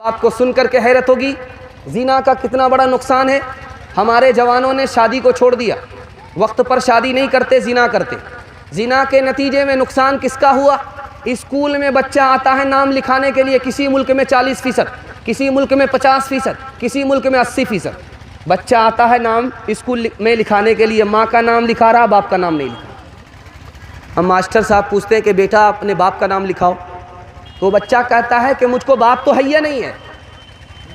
आपको सुनकर के हैरत होगी ज़िना का कितना बड़ा नुकसान है। हमारे जवानों ने शादी को छोड़ दिया, वक्त पर शादी नहीं करते, ज़िना करते। ज़िना के नतीजे में नुकसान किसका हुआ? स्कूल में बच्चा आता है नाम लिखाने के लिए, किसी मुल्क में 40%, किसी मुल्क में 50%, किसी मुल्क में 80%। बच्चा आता है नाम स्कूल में लिखाने के लिए, माँ का नाम लिखा रहा, बाप का नाम नहीं लिखा। हम मास्टर साहब पूछते हैं कि बेटा अपने बाप का नाम लिखाओ, तो बच्चा कहता है कि मुझको बाप तो है ही नहीं है।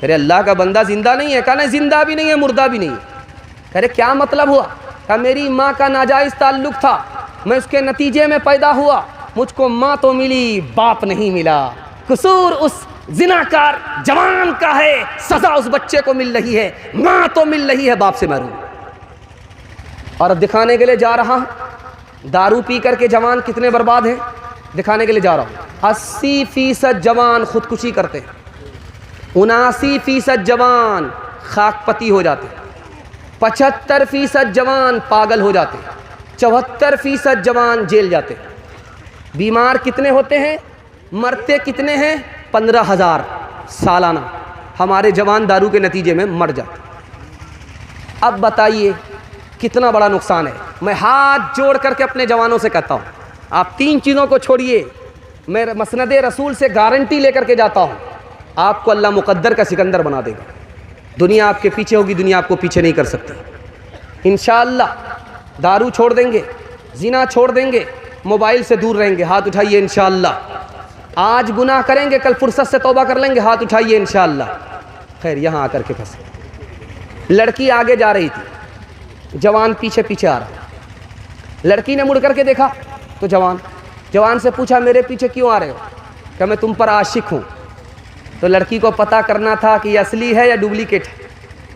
अरे अल्लाह का बंदा ज़िंदा नहीं है? कहना ज़िंदा भी नहीं है, मुर्दा भी नहीं है। अरे क्या मतलब हुआ? कहा मेरी माँ का नाजायज़ ताल्लुक़ था, मैं उसके नतीजे में पैदा हुआ, मुझको माँ तो मिली, बाप नहीं मिला। कसूर उस ज़िनाकार जवान का है, सज़ा उस बच्चे को मिल रही है, माँ तो मिल रही है, बाप से महरूम। और अब दिखाने के लिए जा रहा हूँ, दारू पी करके जवान कितने बर्बाद हैं, दिखाने के लिए जा रहा हूँ। 80% जवान खुदकुशी करते हैं, 79% जवान खाकपती हो जाते, 75% जवान पागल हो जाते, 74% जवान जेल जाते। बीमार कितने होते हैं, मरते कितने हैं? 15,000 सालाना हमारे जवान दारू के नतीजे में मर जाते। अब बताइए कितना बड़ा नुकसान है। मैं हाथ जोड़ करके अपने जवानों से कहता हूँ, आप 3 चीज़ों को छोड़िए, मैं मसनद रसूल से गारंटी लेकर के जाता हूँ, आपको अल्लाह मुकद्दर का सिकंदर बना देगा। दुनिया आपके पीछे होगी, दुनिया आपको पीछे नहीं कर सकती। इंशाअल्लाह दारू छोड़ देंगे, ज़िना छोड़ देंगे, मोबाइल से दूर रहेंगे, हाथ उठाइए इंशाअल्लाह। आज गुनाह करेंगे, कल फुर्सत से तौबा कर लेंगे, हाथ उठाइए इंशाअल्लाह। खैर यहाँ आकर के फंसे। लड़की आगे जा रही थी, जवान पीछे पीछे आ रहा। लड़की ने मुड़ करके देखा तो जवान से पूछा मेरे पीछे क्यों आ रहे हो? क्या मैं तुम पर आशिक हूँ। तो लड़की को पता करना था कि असली है या डुप्लीकेट है,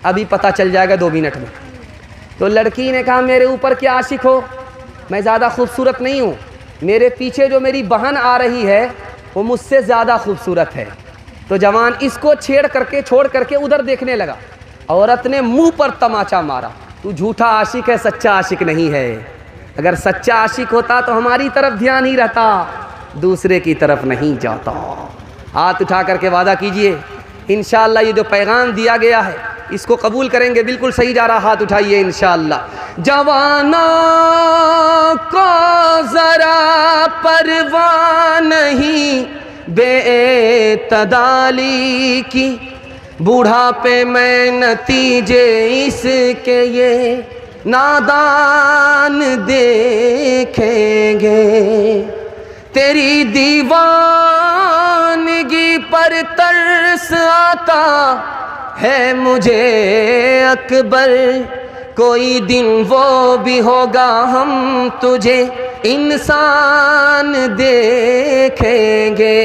अभी पता चल जाएगा 2 मिनट में। तो लड़की ने कहा मेरे ऊपर क्या आशिक हो, मैं ज़्यादा खूबसूरत नहीं हूँ, मेरे पीछे जो मेरी बहन आ रही है वो मुझसे ज़्यादा खूबसूरत है। तो जवान इसको छोड़ करके उधर देखने लगा। औरत ने मुंह पर तमाचा मारा, तू झूठा आशिक है, सच्चा आशिक नहीं है। अगर सच्चा आशिक होता तो हमारी तरफ ध्यान ही रहता, दूसरे की तरफ नहीं जाता। हाथ उठा करके वादा कीजिए इंशाअल्लाह ये जो पैगाम दिया गया है इसको कबूल करेंगे। बिल्कुल सही जा रहा, हाथ उठाइए इंशाअल्लाह। जवानों को ज़रा परवाह नहीं बेतदाली की, बूढ़ापे में नतीजे इसके ये नादान देखेंगे। तेरी दीवानगी पर तरस आता है मुझे अकबर, कोई दिन वो भी होगा हम तुझे इंसान देखेंगे।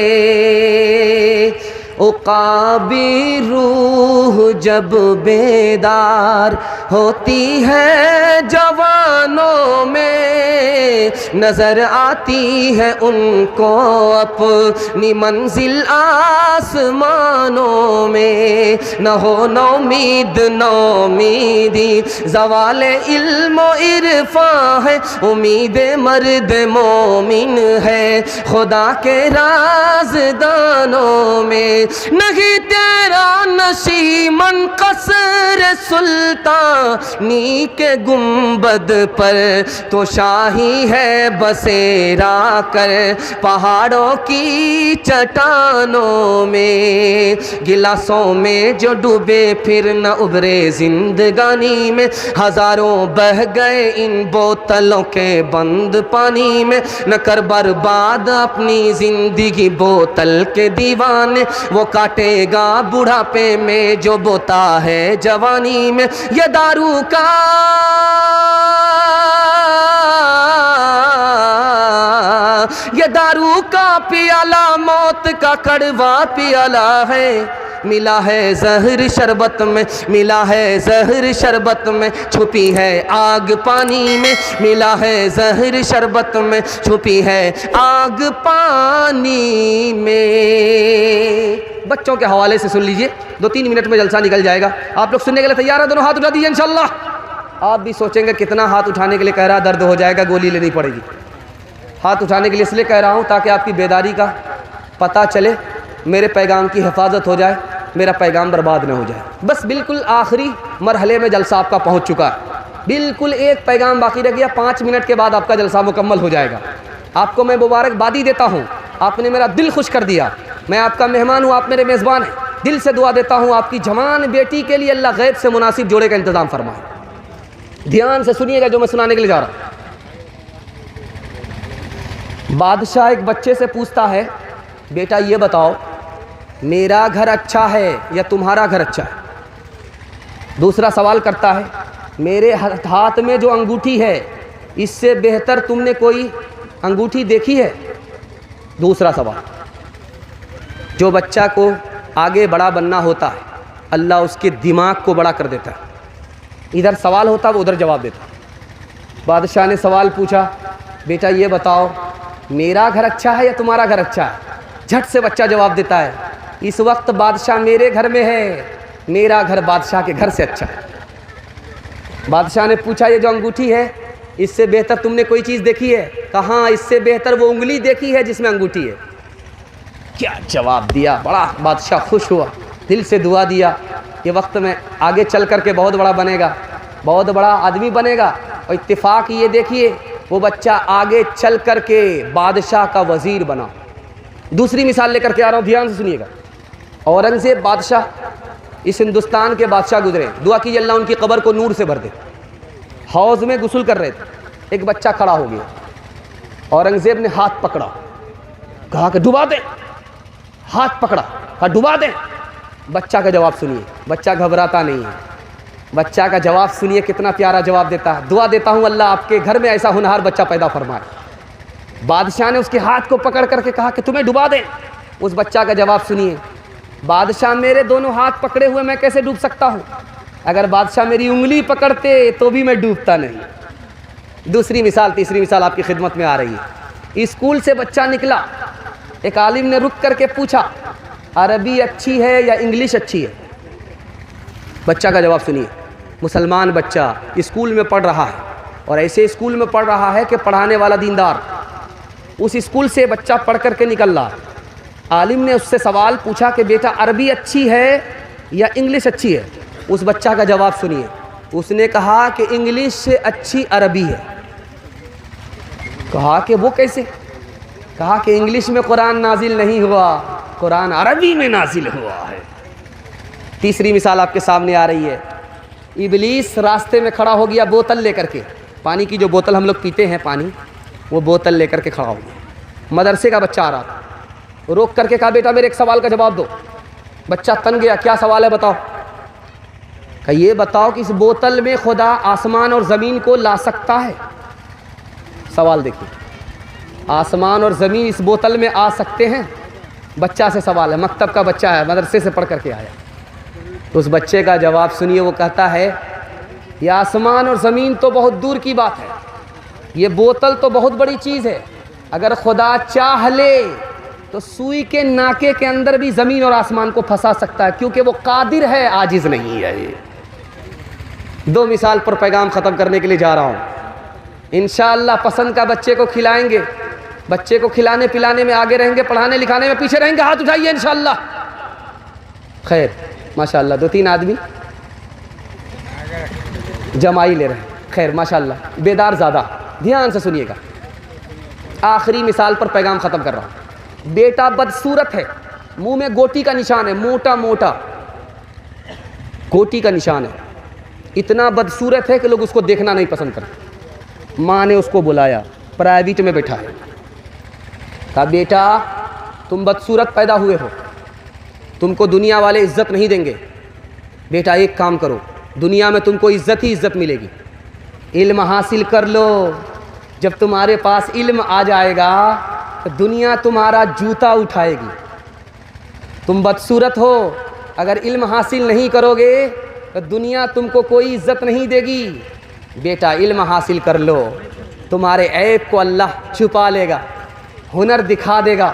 उकाबी रूह जब बेदार होती है जवानों में, नज़र आती है उनको अपनी मंजिल आसमानों में। न हो नौमीद नौमीदी, ज़वाले इल्म इरफा है, उम्मीद मर्द मोमिन है खुदा के राज़दानों में। नहीं तेरा नशीमन कसर सुल्तानी के गुंबद पर, तो शाही है बसेरा कर पहाड़ों की चट्टानों में। गिलासों में जो डूबे फिर न उभरे जिंदगानी में, हजारों बह गए इन बोतलों के बंद पानी में। न कर बर्बाद अपनी जिंदगी बोतल के दीवाने, वो काटेगा बुढ़ापे में जो बोता है जवानी में। ये दारू का पियाला मौत का कड़वा पियाला है। मिला है जहर शरबत में, मिला है जहर शरबत में, छुपी है आग पानी में। मिला है जहर शरबत में, छुपी है आग पानी में। बच्चों के हवाले से सुन लीजिए, 2-3 मिनट में जलसा निकल जाएगा। आप लोग सुनने के लिए तैयार है? दोनों हाथ उठा दीजिए इंशाल्लाह। आप भी सोचेंगे कितना हाथ उठाने के लिए कह रहा, दर्द हो जाएगा, गोली लेनी पड़ेगी। हाथ उठाने के लिए इसलिए कह रहा हूँ ताकि आपकी बेदारी का पता चले, मेरे पैगाम की हिफाजत हो जाए। मेरा पैगाम बर्बाद ना हो जाए। बस बिल्कुल आखिरी मरहले में जलसा आपका पहुंच चुका है, बिल्कुल एक पैगाम बाकी रह गया, 5 मिनट के बाद आपका जलसा मुकम्मल हो जाएगा। आपको मैं मुबारकबादी देता हूँ, आपने मेरा दिल खुश कर दिया। मैं आपका मेहमान हूँ, आप मेरे मेज़बान हैं। दिल से दुआ देता हूँ आपकी जवान बेटी के लिए अल्लाह गैब से मुनासिब जोड़े का इंतज़ाम फरमाए। ध्यान से सुनिएगा जो मैं सुनाने के लिए जा रहा हूँ। बादशाह एक बच्चे से पूछता है, बेटा ये बताओ मेरा घर अच्छा है या तुम्हारा घर अच्छा है। दूसरा सवाल करता है, मेरे हाथ में जो अंगूठी है इससे बेहतर तुमने कोई अंगूठी देखी है। दूसरा सवाल, जो बच्चा को आगे बड़ा बनना होता है अल्लाह उसके दिमाग को बड़ा कर देता है। इधर सवाल होता वो उधर जवाब देता। बादशाह ने सवाल पूछा, बेटा ये बताओ मेरा घर अच्छा है या तुम्हारा घर अच्छा है। झट से बच्चा जवाब देता है, इस वक्त बादशाह मेरे घर में है, मेरा घर बादशाह के घर से अच्छा है। बादशाह ने पूछा, ये जो अंगूठी है इससे बेहतर तुमने कोई चीज़ देखी है। कहाँ, इससे बेहतर वो उंगली देखी है जिसमें अंगूठी है। क्या जवाब दिया, बड़ा बादशाह खुश हुआ, दिल से दुआ दिया कि वक्त में आगे चल कर के बहुत बड़ा बनेगा, बहुत बड़ा आदमी बनेगा। और इत्तेफाक ये देखिए वो बच्चा आगे चल कर के बादशाह का वज़ीर बना। दूसरी मिसाल लेकर के आ रहा हूँ, ध्यान से सुनिएगा। औरंगज़ेब बादशाह इस हिंदुस्तान के बादशाह गुजरे, दुआ कीजिए अल्लाह उनकी कब्र को नूर से भर दे। हौज़ में गुस्ल कर रहे थे, एक बच्चा खड़ा हो गया। औरंगज़ेब ने हाथ पकड़ा, कहा कि डुबा दे। हाथ पकड़ा, कहा डुबा दे। बच्चा का जवाब सुनिए, बच्चा घबराता नहीं है। बच्चा का जवाब सुनिए, कितना प्यारा जवाब देता है। दुआ देता हूँ अल्लाह आपके घर में ऐसा होनहार बच्चा पैदा फरमाए। बादशाह ने उसके हाथ को पकड़ करके कहा कि तुम्हें डुबा दें। उस बच्चा का जवाब सुनिए, बादशाह मेरे दोनों हाथ पकड़े हुए मैं कैसे डूब सकता हूँ। अगर बादशाह मेरी उंगली पकड़ते तो भी मैं डूबता नहीं। दूसरी मिसाल, तीसरी मिसाल आपकी खिदमत में आ रही है। स्कूल से बच्चा निकला, एक आलिम ने रुक करके पूछा, अरबी अच्छी है या इंग्लिश अच्छी है। बच्चा का जवाब सुनिए, मुसलमान बच्चा स्कूल में पढ़ रहा है और ऐसे स्कूल में पढ़ रहा है कि पढ़ाने वाला दीनदार। उस स्कूल से बच्चा पढ़ करके निकल रहा। आलिम ने उससे सवाल पूछा कि बेटा अरबी अच्छी है या इंग्लिश अच्छी है। उस बच्चा का जवाब सुनिए, उसने कहा कि इंग्लिश से अच्छी अरबी है। कहा कि वो कैसे। कहा कि इंग्लिश में कुरान नाजिल नहीं हुआ, कुरान अरबी में नाजिल हुआ है। तीसरी मिसाल आपके सामने आ रही है। इबलीस रास्ते में खड़ा हो गया बोतल लेकर के, पानी की जो बोतल हम लोग पीते हैं पानी, वो बोतल लेकर के खड़ा हो गया। मदरसे का बच्चा आ रहा था, रोक करके कहा बेटा मेरे एक सवाल का जवाब दो। बच्चा तन गया, क्या सवाल है बताओ। कहा ये बताओ कि इस बोतल में खुदा आसमान और ज़मीन को ला सकता है। सवाल देखिए, आसमान और ज़मीन इस बोतल में आ सकते हैं। बच्चा से सवाल है, मकतब का बच्चा है, मदरसे से पढ़ करके आया। तो उस बच्चे का जवाब सुनिए, वो कहता है ये आसमान और ज़मीन तो बहुत दूर की बात है, ये बोतल तो बहुत बड़ी चीज़ है। अगर खुदा चाह ले तो सुई के नाके के अंदर भी ज़मीन और आसमान को फंसा सकता है, क्योंकि वो कादिर है, आजिज़ नहीं है। ये दो मिसाल पर पैगाम ख़त्म करने के लिए जा रहा हूँ। इंशाअल्लाह पसंद का बच्चे को खिलाएंगे, बच्चे को खिलाने पिलाने में आगे रहेंगे, पढ़ाने लिखाने में पीछे रहेंगे। हाथ उठाइए इंशाअल्लाह। खैर माशाअल्लाह 2-3 आदमी जमाई ले रहे हैं। खैर माशाअल्लाह, बेदार ज़्यादा। ध्यान से सुनिएगा, आखिरी मिसाल पर पैगाम ख़त्म कर रहा हूँ। बेटा बदसूरत है, मुंह में गोटी का निशान है, मोटा मोटा गोटी का निशान है। इतना बदसूरत है कि लोग उसको देखना नहीं पसंद करते। माँ ने उसको बुलाया, प्राइवेट में बैठाया, कहा बेटा तुम बदसूरत पैदा हुए हो, तुमको दुनिया वाले इज़्ज़त नहीं देंगे। बेटा एक काम करो, दुनिया में तुमको इज़्ज़त ही इज़्ज़त मिलेगी। इल्म हासिल कर लो, जब तुम्हारे पास इल्म आ जाएगा तो दुनिया तुम्हारा जूता उठाएगी। तुम बदसूरत हो, अगर इल्म हासिल नहीं करोगे तो दुनिया तुमको कोई इज़्ज़त नहीं देगी। बेटा इल्म हासिल कर लो, तुम्हारे ऐब को अल्लाह छुपा लेगा, हुनर दिखा देगा।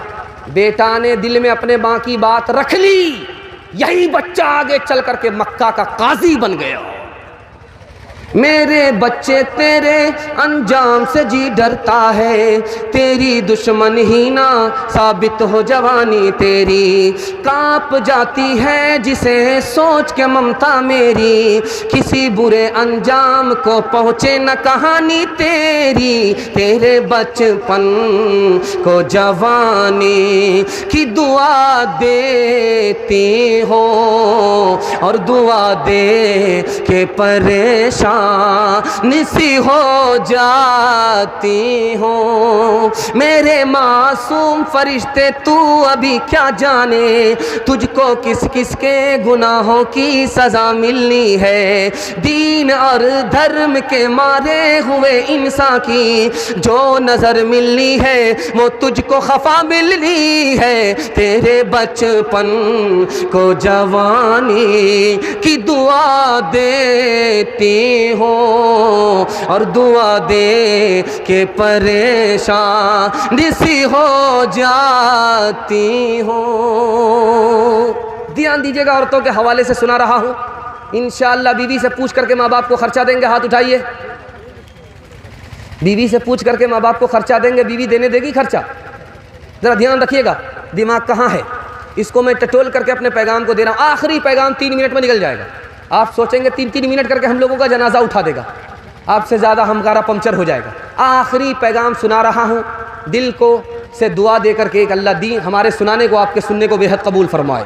बेटा ने दिल में अपने माँ की बात रख ली, यही बच्चा आगे चल करके मक्का का काजी बन गया। मेरे बच्चे तेरे अंजाम से जी डरता है, तेरी दुश्मन ही ना साबित हो जवानी तेरी। कांप जाती है जिसे सोच के ममता मेरी, किसी बुरे अंजाम को पहुँचे न कहानी तेरी। तेरे बचपन को जवानी की दुआ देती हो, और दुआ दे के परेशान निसी हो जाती हो। मेरे मासूम फरिश्ते तू अभी क्या जाने, तुझको किस किस के गुनाहों की सज़ा मिलनी है। दीन और धर्म के मारे हुए इंसान की जो नज़र मिलनी है, वो तुझको खफा मिलनी है। तेरे बचपन को जवानी की दुआ देती हो, और दुआ दे के परेशान सी हो जाती हो। ध्यान दीजिएगा, औरतों के हवाले से सुना रहा हूँ। इंशाअल्लाह बीवी से पूछ करके माँ बाप को खर्चा देंगे, हाथ उठाइए। बीवी से पूछ करके माँ बाप को खर्चा देंगे, बीवी देने देगी खर्चा? ज़रा ध्यान रखिएगा, दिमाग कहाँ है। इसको मैं टटोल करके अपने पैगाम को दे रहा हूँ। आखिरी पैगाम 3 मिनट में निकल जाएगा। आप सोचेंगे 3-3 मिनट करके हम लोगों का जनाजा उठा देगा, आपसे ज़्यादा हमारा पंक्चर हो जाएगा। आखिरी पैगाम सुना रहा हूँ, दिल को से दुआ दे करके एक अल्लाह दी हमारे सुनाने को, आपके सुनने को बेहद कबूल फरमाए।